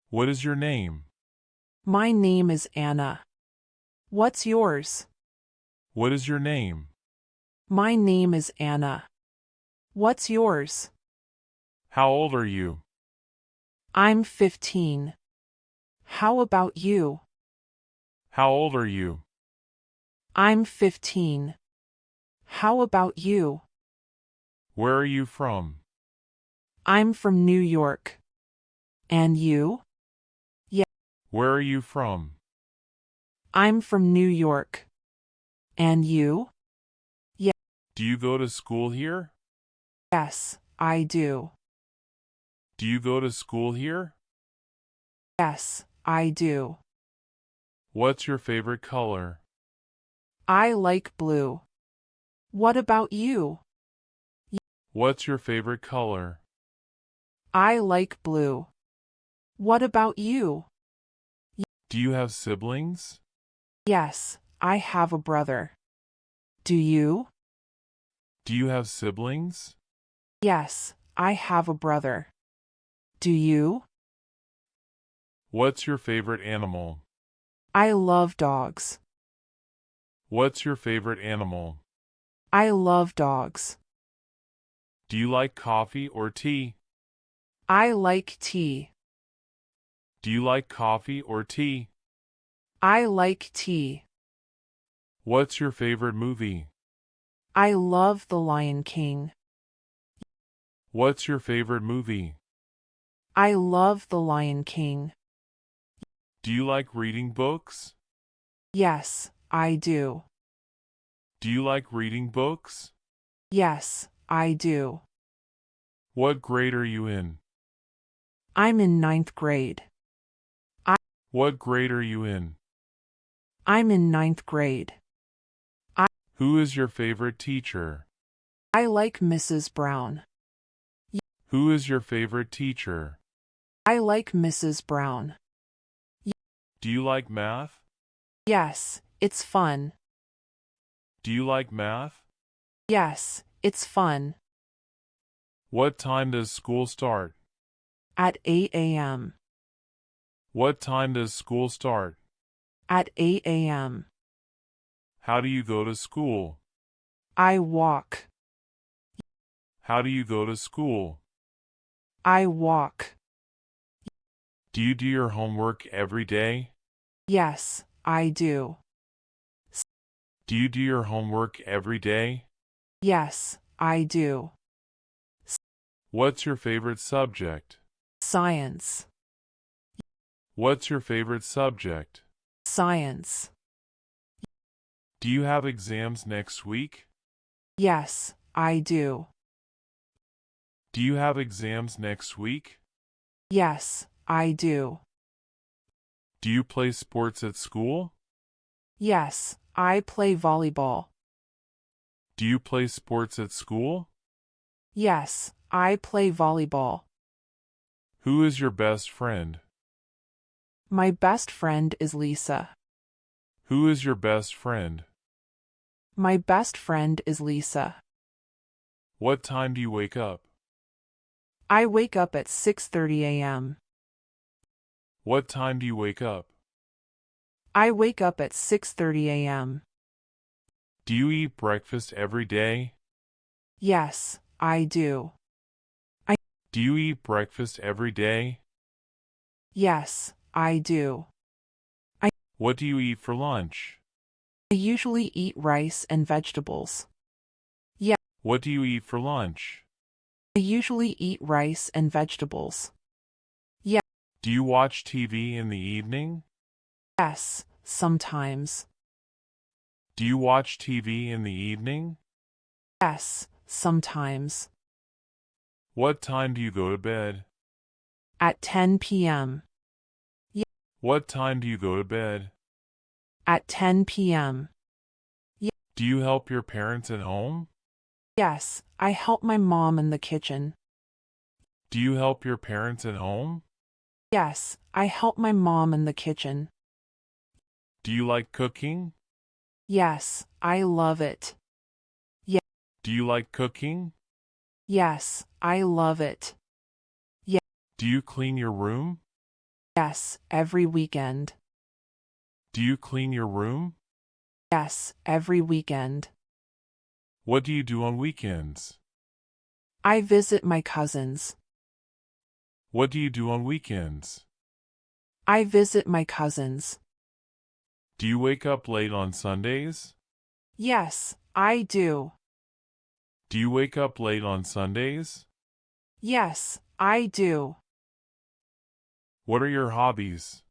What is your name? My name is Anna. What's yours? What is your name? My name is Anna. What's yours? How old are you? I'm 15. How about you? How old are you? I'm 15. How about you? Where are you from? I'm from New York. And you? Where are you from? I'm from New York. And you? Do you go to school here? Yes, I do. Do you go to school here? Yes, I do. What's your favorite color? I like blue. What about you? What's your favorite color? I like blue. What about you? Do you have siblings? Yes, I have a brother. Do you? Do you have siblings? Yes, I have a brother. Do you? What's your favorite animal? I love dogs. What's your favorite animal? I love dogs. Do you like coffee or tea? I like tea. Do you like coffee or tea? I like tea. What's your favorite movie? I love The Lion King. What's your favorite movie? I love The Lion King. Do you like reading books? Yes, I do. Do you like reading books? Yes, I do. What grade are you in? I'm in ninth grade. What grade are you in? I'm in ninth grade. Who is your favorite teacher? I like Mrs. Brown. Who is your favorite teacher? I like Mrs. Brown. Do you like math? Yes, it's fun. Do you like math? Yes, it's fun. What time does school start? At 8 a.m. What time does school start? At 8 a.m. How do you go to school? I walk. How do you go to school? I walk. Do you do your homework every day? Yes, I do. Do you do your homework every day? Yes, I do. What's your favorite subject? Science. What's your favorite subject? Science. Do you have exams next week? Yes, I do. Do you have exams next week? Yes, I do. Do you play sports at school? Yes, I play volleyball. Do you play sports at school? Yes, I play volleyball. Who is your best friend? My best friend is Lisa. Who is your best friend? My best friend is Lisa. What time do you wake up? I wake up at 6:30 a.m. What time do you wake up? I wake up at 6:30 a.m. Do you eat breakfast every day? Yes, I do. Do you eat breakfast every day? Yes, I do. What do you eat for lunch? I usually eat rice and vegetables. What do you eat for lunch? I usually eat rice and vegetables. Do you watch TV in the evening? Yes, sometimes. Do you watch TV in the evening? Yes, sometimes. What time do you go to bed? At 10 p.m. What time do you go to bed? At 10 p.m. Do you help your parents at home? Yes, I help my mom in the kitchen. Do you help your parents at home? Yes, I help my mom in the kitchen. Do you like cooking? Yes, I love it. Do you like cooking? Yes, I love it. Do you clean your room? Yes, every weekend. Do you clean your room? Yes, every weekend. What do you do on weekends? I visit my cousins. What do you do on weekends? I visit my cousins. Do you wake up late on Sundays? Yes, I do. Do you wake up late on Sundays? Yes, I do. What are your hobbies?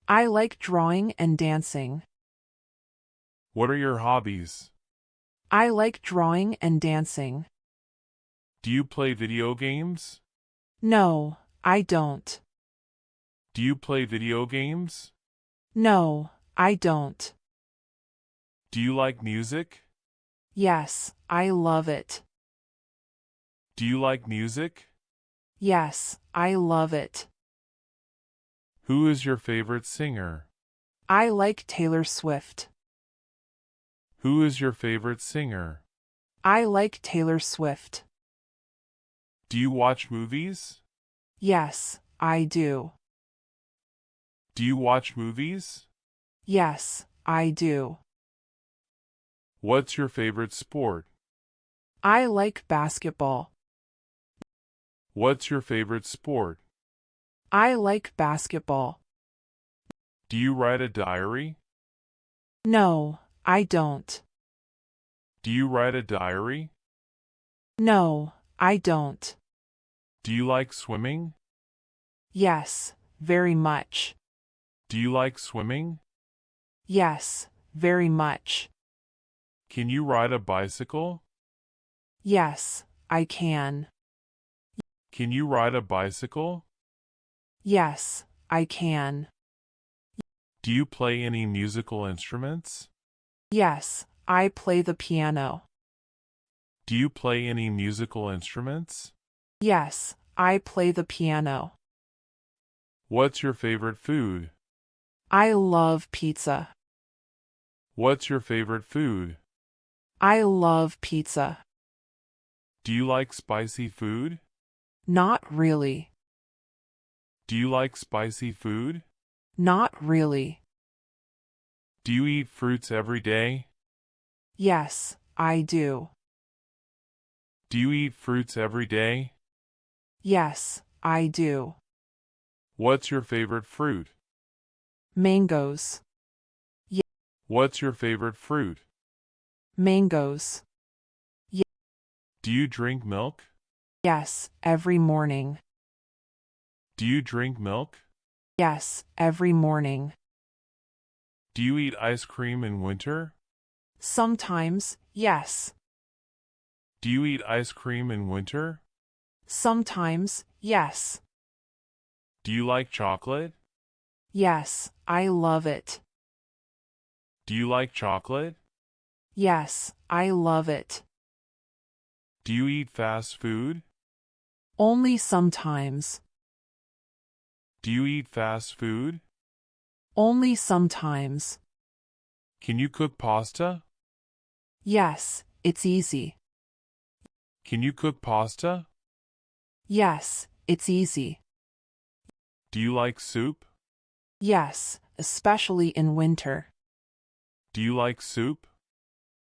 I like drawing and dancing. What are your hobbies? I like drawing and dancing. Do you play video games? No, I don't. Do you play video games? No, I don't. Do you like music? Yes, I love it. Do you like music? Yes, I love it. Who is your favorite singer? I like Taylor Swift. Who is your favorite singer? I like Taylor Swift. Do you watch movies? Yes, I do. Do you watch movies? Yes, I do. What's your favorite sport? I like basketball. What's your favorite sport? I like basketball. Do you write a diary? No, I don't. Do you write a diary? No, I don't. Do you like swimming? Yes, very much. Do you like swimming? Yes, very much. Can you ride a bicycle? Yes, I can. Can you ride a bicycle? Yes, I can. Do you play any musical instruments? Yes, I play the piano. Do you play any musical instruments? Yes, I play the piano. What's your favorite food? I love pizza. What's your favorite food? I love pizza. Do you like spicy food? Not really. Do you like spicy food? Not really. Do you eat fruits every day? Yes, I do. Do you eat fruits every day? Yes, I do. What's your favorite fruit? Mangoes. What's your favorite fruit? Mangoes. Do you drink milk? Yes, every morning. Do you drink milk? Yes, every morning. Do you eat ice cream in winter? Sometimes, yes. Do you eat ice cream in winter? Sometimes, yes. Do you like chocolate? Yes, I love it. Do you like chocolate? Yes, I love it. Do you eat fast food? Only sometimes. Do you eat fast food? Only sometimes. Can you cook pasta? Yes, it's easy. Can you cook pasta? Yes, it's easy. Do you like soup? Yes, especially in winter. Do you like soup?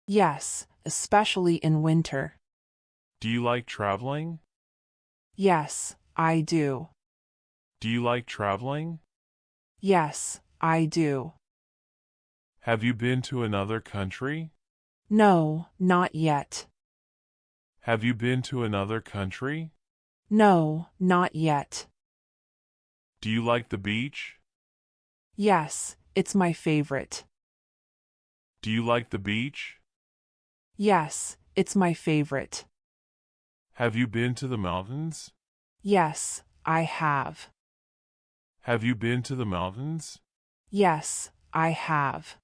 Yes, especially in winter. Do you like traveling? Yes, I do. Do you like traveling? Yes, I do. Have you been to another country? No, not yet. Have you been to another country? No, not yet. Do you like the beach? Yes, it's my favorite. Do you like the beach? Yes, it's my favorite. Have you been to the mountains? Yes, I have. Have you been to the mountains? Yes, I have.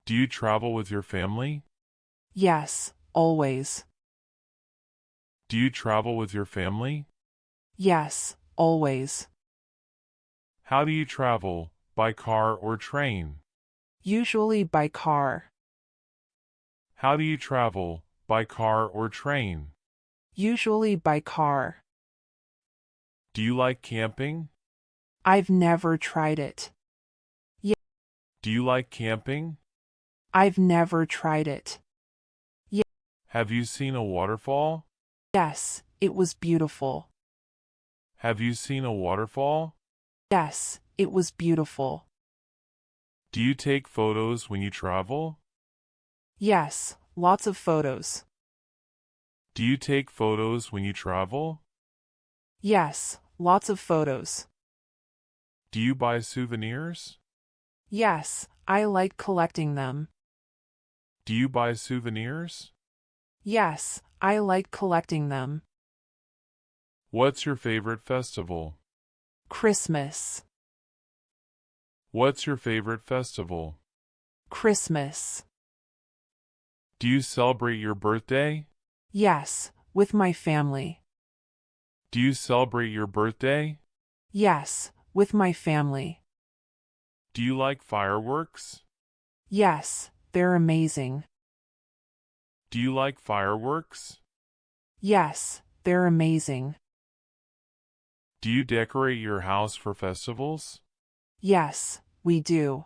Do you travel with your family? Yes, always. Do you travel with your family? Yes, always. How do you travel, by car or train? Usually by car. How do you travel, by car or train? Usually by car. Do you like camping? I've never tried it. Do you like camping? I've never tried it. Have you seen a waterfall? Yes, it was beautiful. Have you seen a waterfall? Yes, it was beautiful. Do you take photos when you travel? Yes, lots of photos. Do you take photos when you travel? Yes, lots of photos. Do you buy souvenirs? Yes, I like collecting them. Do you buy souvenirs? Yes, I like collecting them. What's your favorite festival? Christmas. What's your favorite festival? Christmas. Do you celebrate your birthday? Yes, with my family. Do you celebrate your birthday? Yes, with my family. Do you like fireworks? Yes, they're amazing. Do you like fireworks? Yes, they're amazing. Do you decorate your house for festivals? Yes, we do.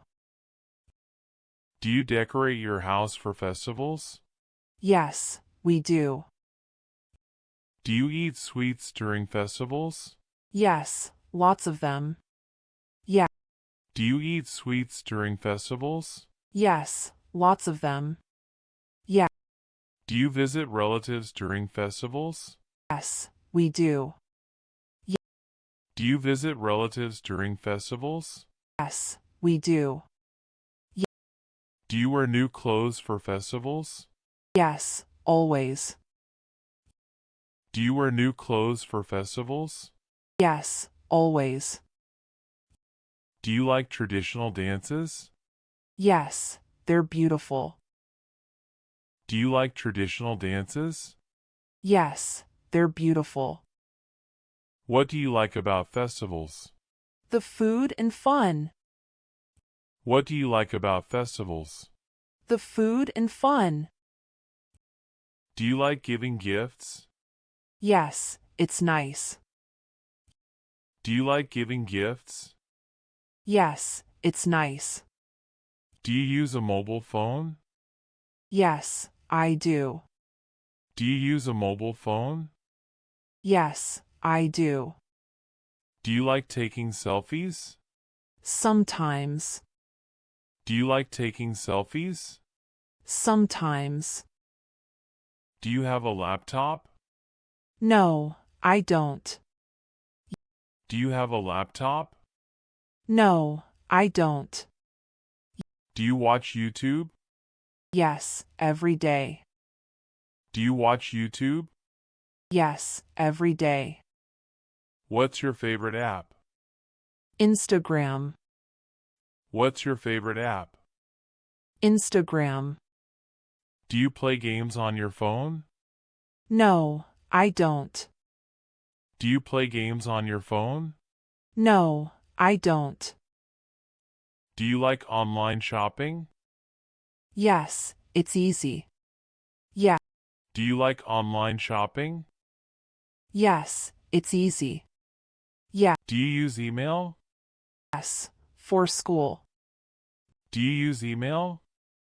Do you decorate your house for festivals? Yes, we do. Do you eat sweets during festivals? Yes, lots of them. Do you eat sweets during festivals? Yes, lots of them. Do you visit relatives during festivals? Yes, we do. Do you visit relatives during festivals? Yes, we do. Do you wear new clothes for festivals? Yes, always. Do you wear new clothes for festivals? Yes, always. Do you like traditional dances? Yes, they're beautiful. Do you like traditional dances? Yes, they're beautiful. What do you like about festivals? The food and fun. What do you like about festivals? The food and fun. Do you like giving gifts? Yes, it's nice. Do you like giving gifts? Yes, it's nice. Do you use a mobile phone? Yes, I do. Do you use a mobile phone? Yes, I do. Do you like taking selfies? Sometimes. Do you like taking selfies? Sometimes. Do you have a laptop? No, I don't. Do you have a laptop? No, I don't. Do you watch YouTube? Yes, every day. Do you watch YouTube? Yes, every day. What's your favorite app? Instagram. What's your favorite app? Instagram. Do you play games on your phone? No, I don't. Do you play games on your phone? No, I don't. Do you like online shopping? Yes, it's easy. Do you like online shopping? Yes, it's easy. Do you use email? Yes, for school. Do you use email?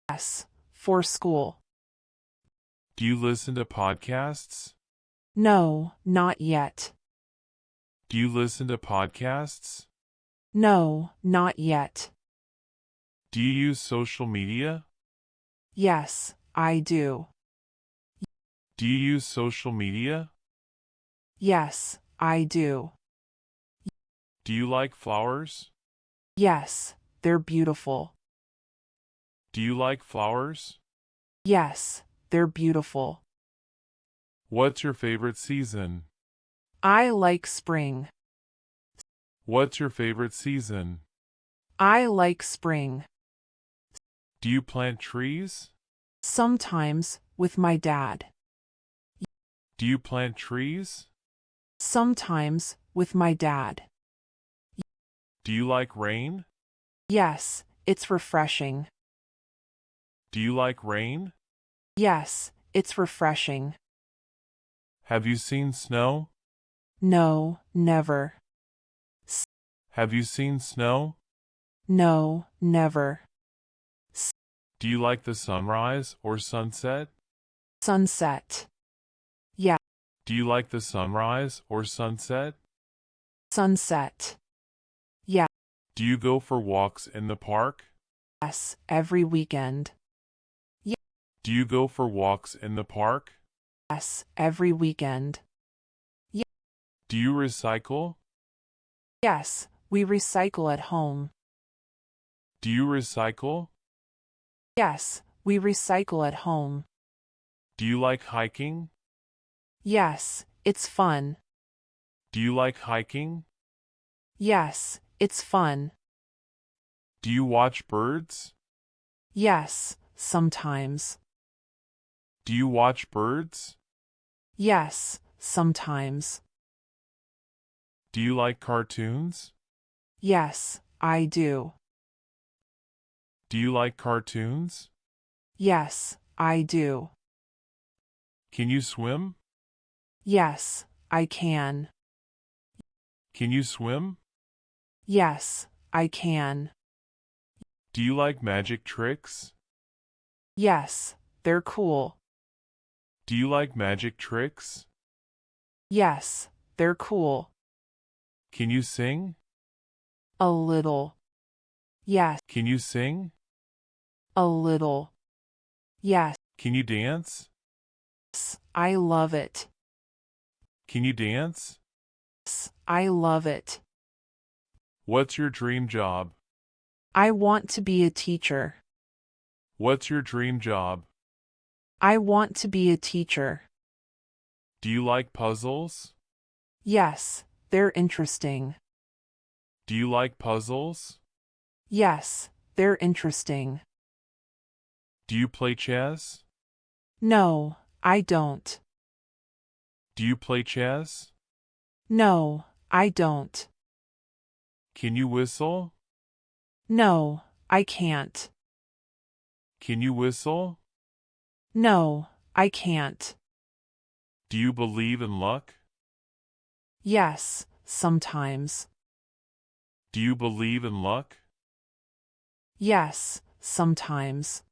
Yes, for school. Do you listen to podcasts? No, not yet. Do you listen to podcasts? No, not yet. Do you use social media? Yes, I do. Do you use social media? Yes, I do. Do you like flowers? Yes, they're beautiful. Do you like flowers? Yes, they're beautiful. What's your favorite season? I like spring. What's your favorite season? I like spring. Do you plant trees? Sometimes, with my dad. Do you plant trees? Sometimes, with my dad. Do you like rain? Yes, it's refreshing. Do you like rain? Yes, it's refreshing. Have you seen snow? No, never. Have you seen snow? No, never. Do you like the sunrise or sunset? Sunset. Yeah, Do you like the sunrise or sunset? sunset. Yeah, Do you go for walks in the park? yes, every weekend. Do you go for walks in the park? Yes, every weekend. Do you recycle? Yes, we recycle at home. Do you recycle? Yes, we recycle at home. Do you like hiking? Yes, it's fun. Do you like hiking? Yes, it's fun. Do you watch birds? Yes, sometimes. Do you watch birds? Yes, sometimes. Do you like cartoons? Yes, I do. Do you like cartoons? Yes, I do. Can you swim? Yes, I can. Can you swim? Yes, I can. Do you like magic tricks? Yes, they're cool. Do you like magic tricks? Yes, they're cool. Can you sing? A little. Yes, Can you sing? a little. Yes, Can you dance? I love it. Can you dance? I love it. What's your dream job? I want to be a teacher. What's your dream job? I want to be a teacher. Do you like puzzles? Yes, they're interesting. Do you like puzzles? Yes, they're interesting. Do you play chess? No, I don't. Do you play chess? No, I don't. Can you whistle? No, I can't. Can you whistle? No, I can't. Do you believe in luck? Yes, sometimes. Do you believe in luck? Yes, sometimes.